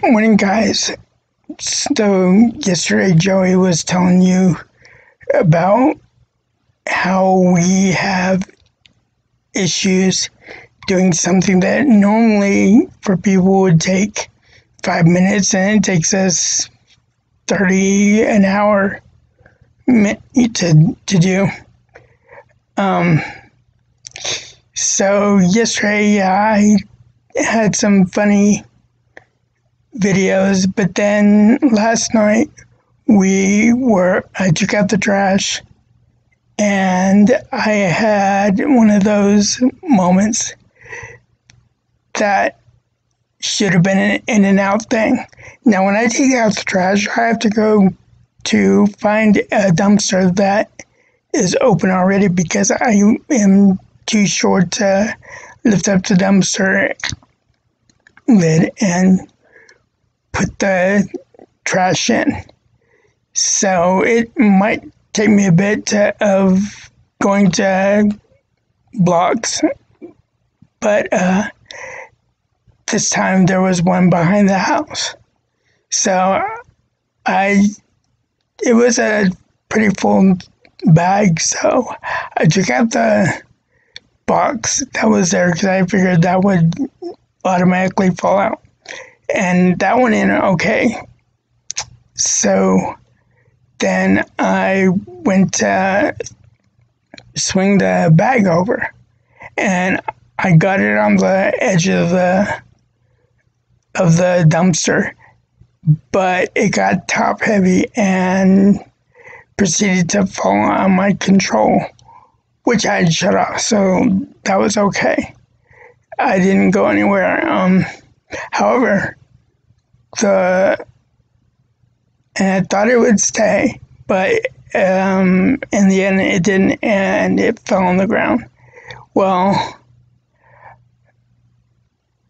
Morning, guys. So, yesterday Joey was telling you about how we have issues doing something that normally for people would take 5 minutes and it takes us 30 an hour to do. Um, so, yesterday I had some funny videos, but then last night I took out the trash and I had one of those moments that should have been an in and out thing. Now, when I take out the trash, I have to go to find a dumpster that is open already because I am too short to lift up the dumpster lid and put the trash in. So it might take me a bit of going to blocks, but this time there was one behind the house. So it was a pretty full bag, so I took out the box that was there because I figured that would automatically fall out. And that went in okay. So then I went to swing the bag over, and I got it on the edge of the dumpster, but it got top heavy and proceeded to fall on my control, which I had shut off. So that was okay. I didn't go anywhere. However, and I thought it would stay, but in the end it didn't, and it fell on the ground. Well,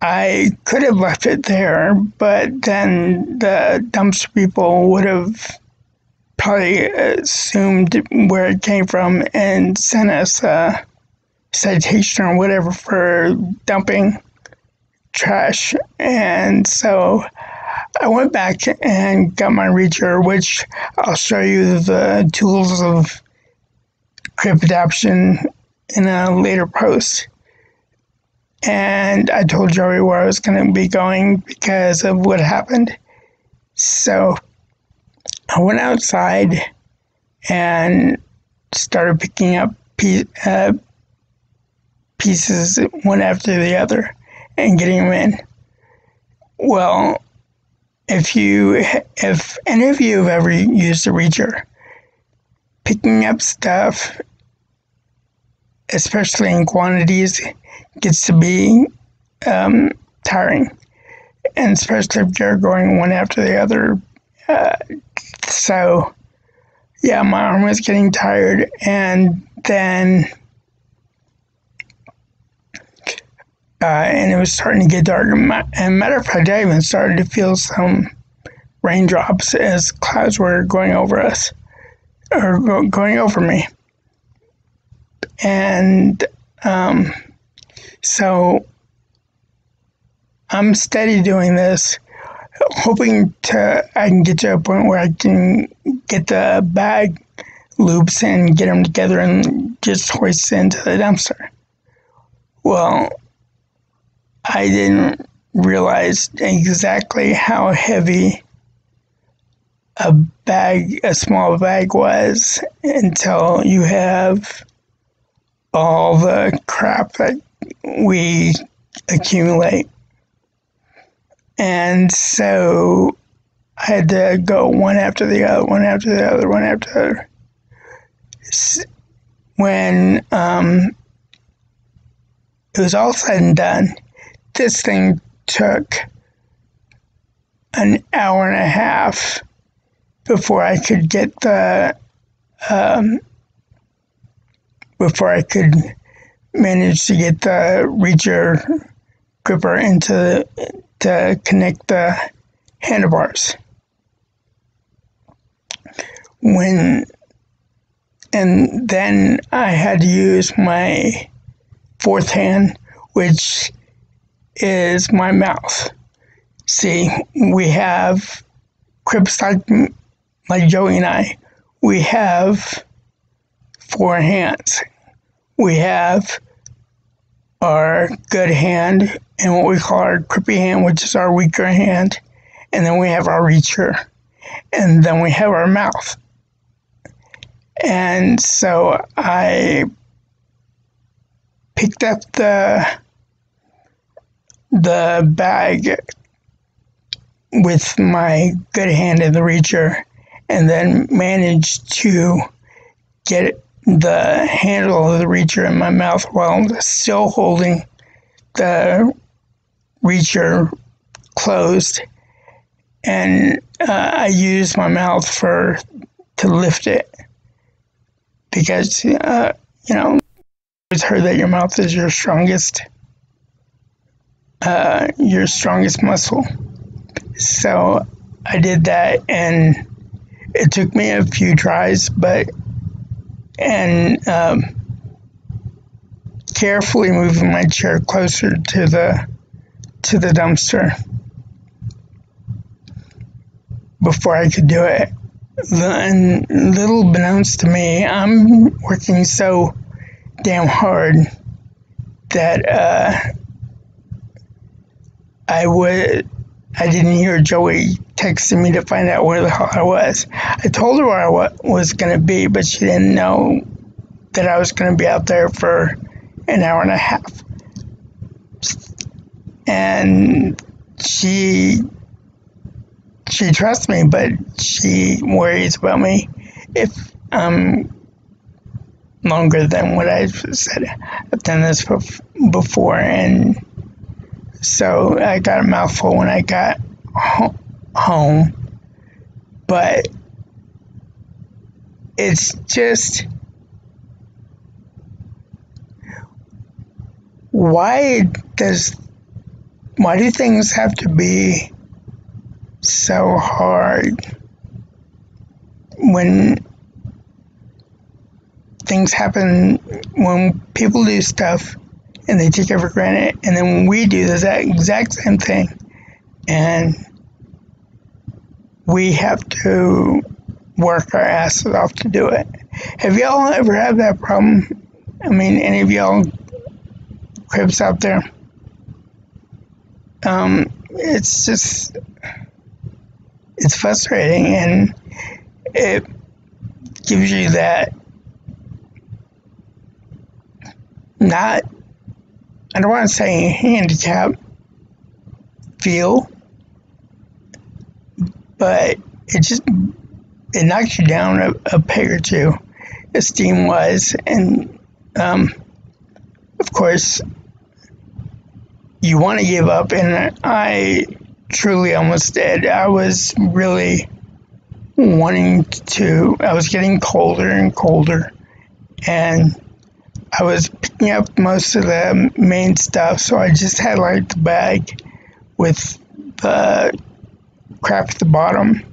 I could have left it there, but then the dumpster people would have probably assumed where it came from and sent us a citation or whatever for dumping trash. And so I went back and got my reacher, which I'll show you the tools of crib adaptation in a later post. And I told Joey where I was going to be going because of what happened. So I went outside and started picking up pieces one after the other and getting them in. Well, if any of you have ever used a reacher, picking up stuff, especially in quantities, gets to be tiring, and especially if you're going one after the other. So, yeah, my arm was getting tired, and then and it was starting to get dark. And matter of fact, I even started to feel some raindrops as clouds were going over us, or going over me. And so I'm steady doing this, hoping I can get to a point where I can get the bag loops and get them together and just hoist it into the dumpster. Well, I didn't realize exactly how heavy a small bag was until you have all the crap that we accumulate. And so I had to go one after the other, one after the other, one after the other. When it was all said and done, this thing took an hour and a half before I could get before I could manage to get the reacher gripper to connect the handlebars. And then I had to use my fourth hand, which is my mouth, See, we have Crips like Joey and I. We have four hands. We have our good hand and what we call our Crippy hand, which is our weaker hand. And then we have our reacher. And then we have our mouth. And so I picked up the bag with my good hand in the reacher and then managed to get the handle of the reacher in my mouth while still holding the reacher closed. And I used my mouth to lift it because, it's heard that your mouth is your strongest muscle. So I did that, and it took me a few tries, carefully moving my chair closer to the dumpster before I could do it. And little beknownst to me, I'm working so damn hard that I didn't hear Joey texting me to find out where the hell I was. I told her where I was going to be, but she didn't know that I was going to be out there for an hour and a half. And she trusts me, but she worries about me if I'm longer than what I've said. I've done this before, and so I got a mouthful when I got home. But it's just, why do things have to be so hard when things happen, when people do stuff and they take it for granted, and then we do the exact same thing and we have to work our asses off to do it? Have y'all ever had that problem? I mean, any of y'all Crips out there? It's frustrating, and it gives you that I don't want to say handicap feel, but it knocks you down a peg or two, esteem-wise, and of course, you want to give up, and I truly almost did. I was really wanting to. I was getting colder and colder, and I was picking up most of the main stuff, so I just had like the bag with the crap at the bottom,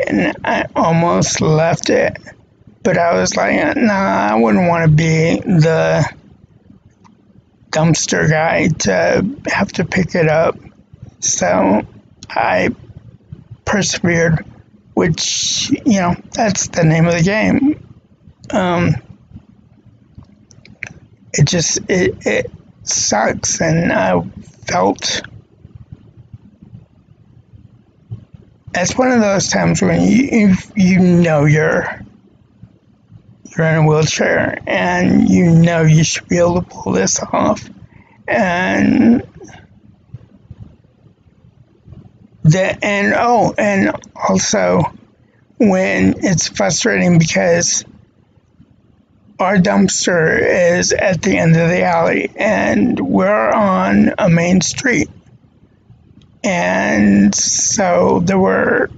and I almost left it, but I was like, nah, I wouldn't want to be the dumpster guy to have to pick it up. So I persevered, which, that's the name of the game. It sucks, and I felt it's one of those times when you know you're in a wheelchair and you should be able to pull this off, and also when it's frustrating because our dumpster is at the end of the alley and we're on a main street, and so there were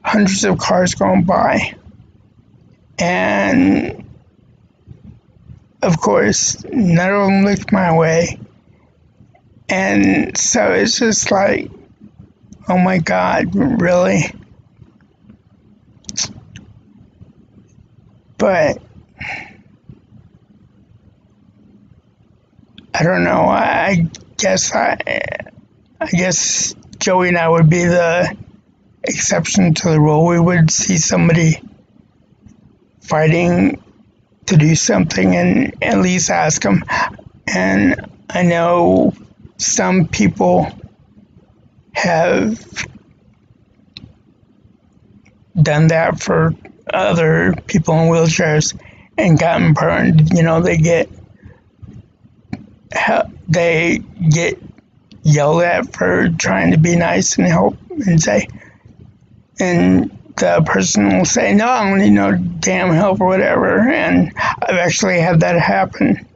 hundreds of cars going by, and of course none of them looked my way, and so it's just like, oh my God, really? But I don't know. I guess I guess Joey and I would be the exception to the rule. We would see somebody fighting to do something and at least ask them. And I know some people have done that for other people in wheelchairs and gotten burned. You know, they get yelled at for trying to be nice and help and say, and the person will say, no, I don't need no damn help or whatever. And I've actually had that happen.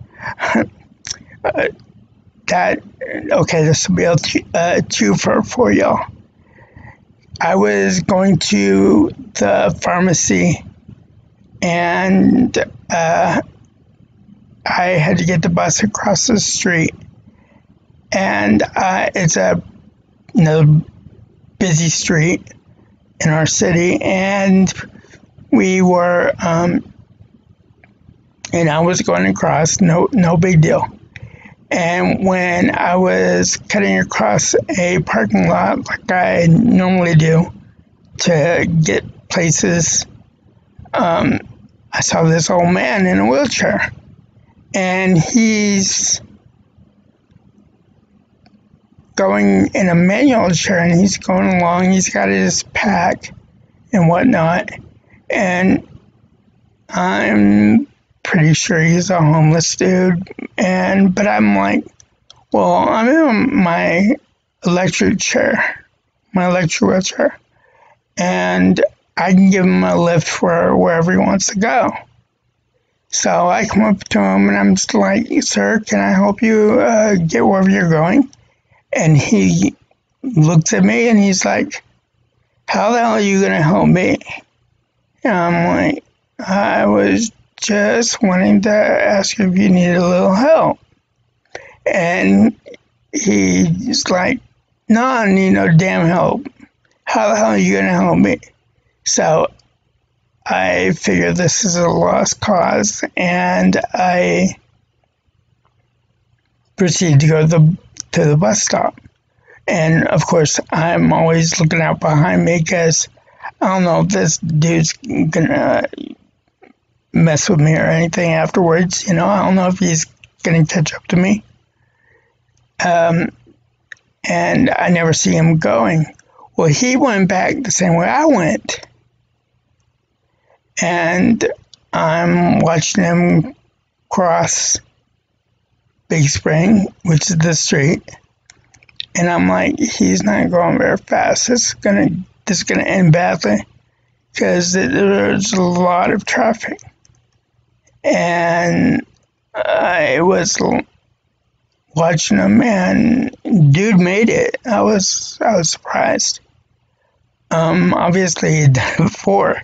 This will be a twofer for y'all. I was going to the pharmacy and I had to get the bus across the street. And it's a busy street in our city, and we were, and I was going across, no big deal. And when I was cutting across a parking lot like I normally do to get places, I saw this old man in a wheelchair, and he's going in a manual chair, and he's going along. He's got his pack and whatnot, and I'm pretty sure he's a homeless dude. But I'm like, well, I'm in my electric wheelchair, and I can give him a lift for wherever he wants to go. So I come up to him and I'm just like, sir, can I help you get wherever you're going? And he looks at me and he's like, how the hell are you going to help me? And I'm like, I was just wanting to ask you if you needed a little help. And he's like, no, I don't need no damn help. How the hell are you going to help me? So I figure this is a lost cause, and I proceed to go to the bus stop. And of course, I'm always looking out behind me because I don't know if this dude's gonna mess with me or anything afterwards. You know, I don't know if he's gonna catch up to me. And I never see him going. Well, he went back the same way I went. And I'm watching him cross Big Spring, which is the street. And I'm like, he's not going very fast. This is gonna end badly because there's a lot of traffic. And I was watching him, and dude made it. I was surprised. Obviously he'd done it before,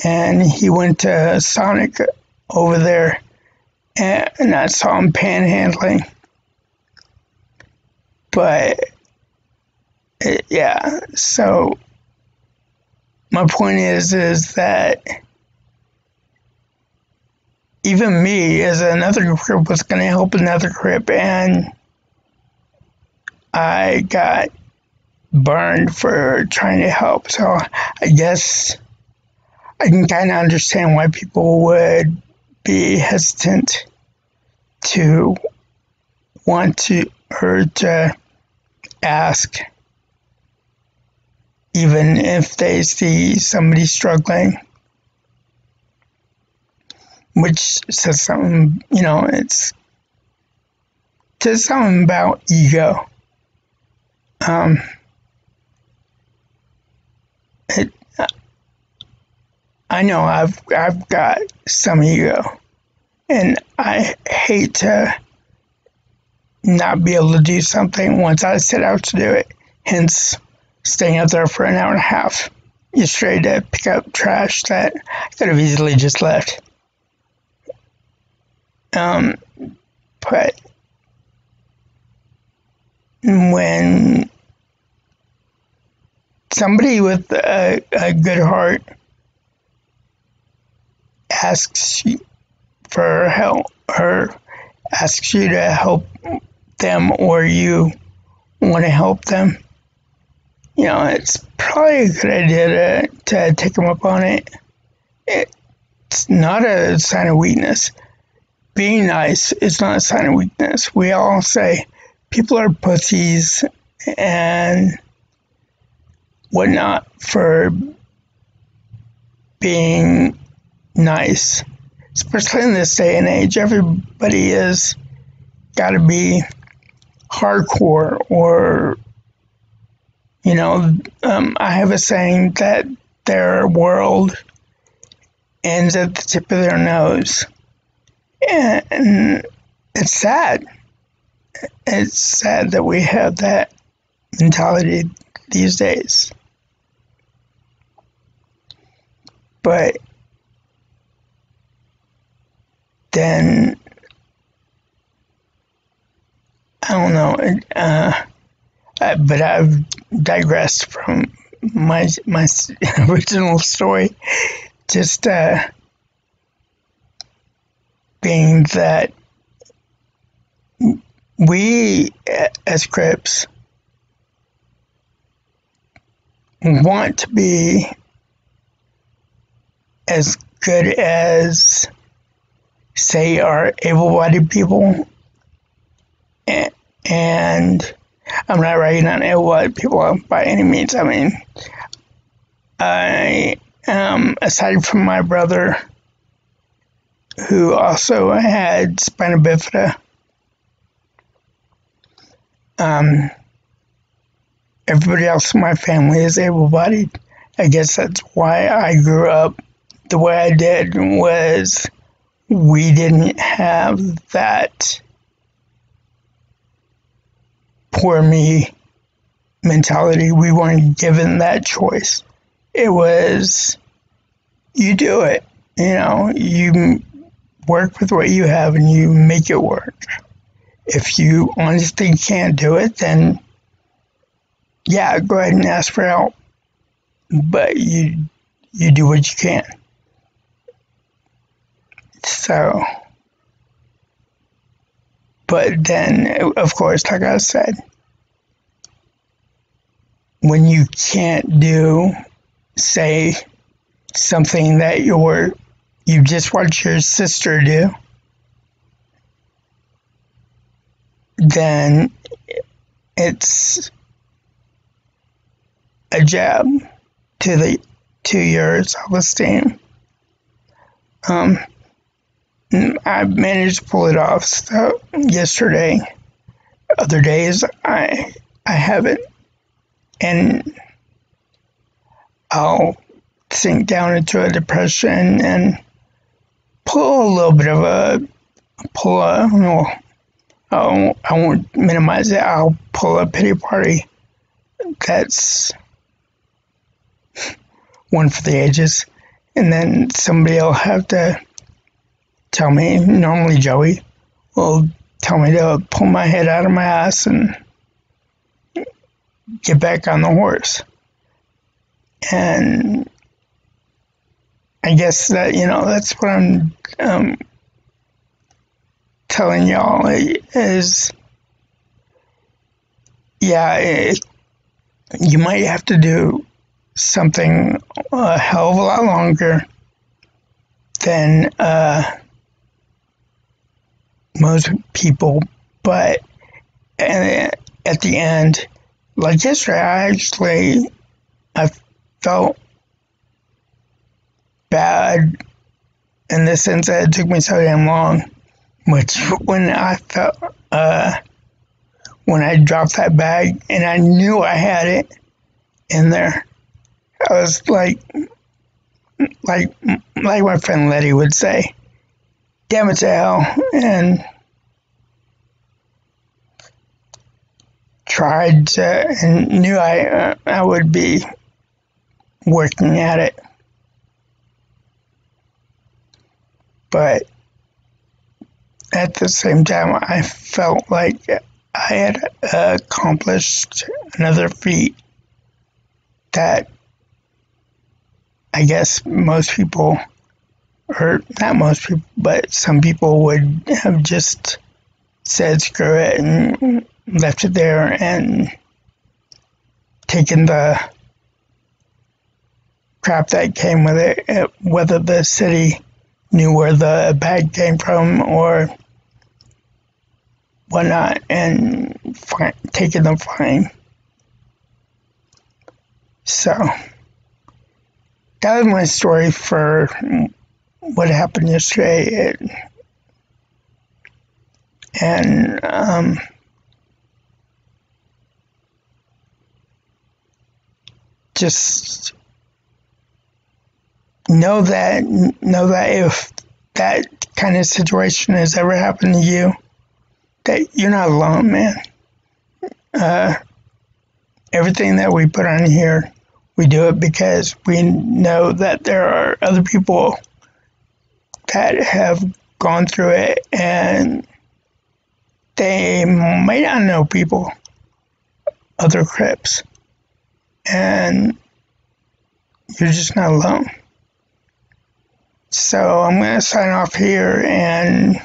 and he went to Sonic over there, and I saw him panhandling. But yeah, so my point is that even me as another group was going to help another group, and I got burned for trying to help. So I guess I can kind of understand why people would be hesitant to want to ask, even if they see somebody struggling, which says something, it says something about ego. I know I've got some ego, and I hate to not be able to do something once I set out to do it, hence staying out there for an hour and a half yesterday to pick up trash that I could have easily just left. But when somebody with a good heart asks you for help or asks you to help them, or you want to help them, it's probably a good idea to take them up on it. It's not a sign of weakness. Being nice is not a sign of weakness. We all say people are pussies and whatnot for being nice. Especially in this day and age, everybody is got to be hardcore or, I have a saying that their world ends at the tip of their nose. And it's sad. It's sad that we have that mentality these days. But then, I don't know, but I've digressed from my original story. Just being that we as Crips want to be as good as, say, our able-bodied people, and I'm not ragging on able-bodied people by any means. I mean, I am, aside from my brother, who also had spina bifida, everybody else in my family is able-bodied. I guess that's why I grew up the way I did, was we didn't have that poor me mentality. We weren't given that choice. It was, you do it. You work with what you have and you make it work. If you honestly can't do it, then yeah, go ahead and ask for help. But you do what you can. So, but then, of course, like I said, when you can't do, say, something that you just watched your sister do, then it's a jab to your self-esteem. I managed to pull it off. So yesterday, other days I haven't, and I'll sink down into a depression and pull a little bit of I won't minimize it. I'll pull a pity party. That's one for the ages. And then somebody will have to tell me, normally Joey will tell me to pull my head out of my ass and get back on the horse. And I guess that, that's what I'm telling y'all is, yeah, you might have to do something a hell of a lot longer than most people, but at the end, like yesterday, I felt bad in the sense that it took me so damn long. Which when I felt when I dropped that bag and I knew I had it in there, I was like my friend Letty would say, "Damn it to hell," and tried to, and knew I would be working at it, but at the same time, I felt like I had accomplished another feat that I guess most people, or not most people, but some people would have just said screw it and left it there and taken the crap that came with it, whether the city knew where the bag came from or whatnot, and taking the fine. So that was my story for what happened yesterday. And just know that if that kind of situation has ever happened to you, that you're not alone, man. Everything that we put on here, we do it because we know that there are other people that have gone through it, and they might not know people, other Crips, and you're just not alone. So I'm going to sign off here, and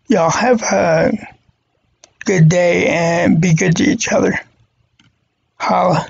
y'all have a good day and be good to each other. Holla.